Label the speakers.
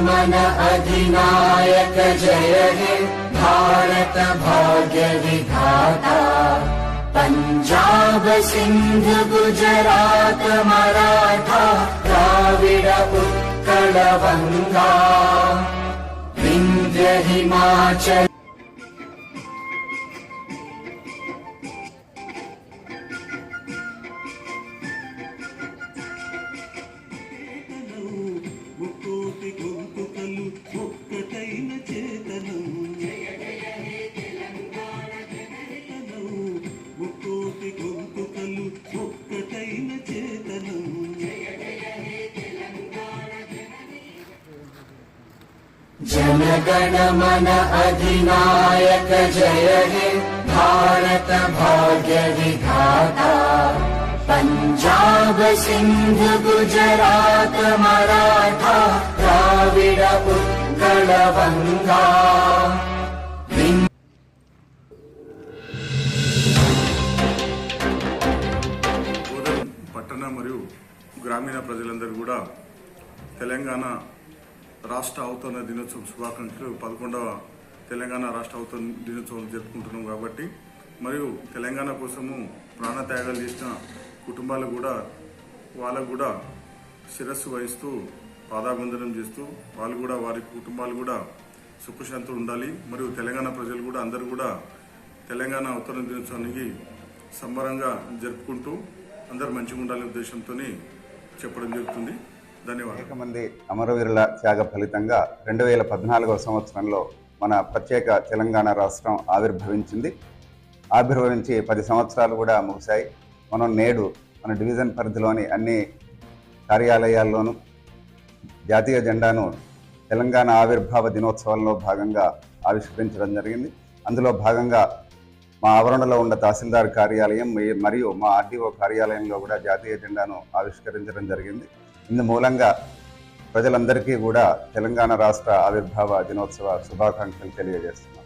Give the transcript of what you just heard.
Speaker 1: मन अधिनायक जय हे भारत भाग्य विधाता। पंजाब सिंध गुजरात मराठा द्राविड उत्कल गंगा विंध्य हिमाचल। जन गण मन अधिनायक जय हे भारत भाग्य विधाता। पंजाब सिंध गुजरात मराठा द्राविड उत्कल गंगा।
Speaker 2: పట్టణ మరియు గ్రామీణ ప్రజలందరూ కూడా తెలంగాణ రాష్ట్ర అవతరణ దినోత్సవం శుభాకాంక్షలు. 11వ తెలంగాణ రాష్ట్ర అవతరణ దినోత్సవం జరుపుకుంటున్నాం కాబట్టి మరియు తెలంగాణ కోసము ప్రాణత్యాగాలు చేసిన కుటుంబాలు కూడా వాళ్ళకు కూడా శిరస్సు వహిస్తూ పాదాబంధనం చేస్తూ వాళ్ళు కూడా వారి కుటుంబాలు కూడా సుఖశాంతులు ఉండాలి. మరియు తెలంగాణ ప్రజలు కూడా అందరూ కూడా తెలంగాణ అవతరణ దినోత్సవానికి సంబరంగా జరుపుకుంటూ అందరు మంచిగా ఉండాలనే ఉద్దేశంతో చెప్పడం జరుగుతుంది. ధన్యవాదాలు.
Speaker 3: అనేక మంది అమరవీరుల త్యాగ ఫలితంగా 2014వ సంవత్సరంలో మన ప్రత్యేక తెలంగాణ రాష్ట్రం ఆవిర్భవించింది. ఆవిర్భవించి 10 సంవత్సరాలు కూడా ముగిశాయి. మనం నేడు మన డివిజన్ పరిధిలోని అన్ని కార్యాలయాల్లోనూ జాతీయ జెండాను తెలంగాణ ఆవిర్భావ దినోత్సవంలో భాగంగా ఆవిష్కరించడం జరిగింది. అందులో భాగంగా మా ఆవరణలో ఉన్న తహసీల్దార్ కార్యాలయం మరియు మా ఆర్డీఓ కార్యాలయంలో కూడా జాతీయ జెండాను ఆవిష్కరించడం జరిగింది. ఇందు మూలంగా ప్రజలందరికీ కూడా తెలంగాణ రాష్ట్ర ఆవిర్భావ దినోత్సవ శుభాకాంక్షలు తెలియజేస్తున్నాం.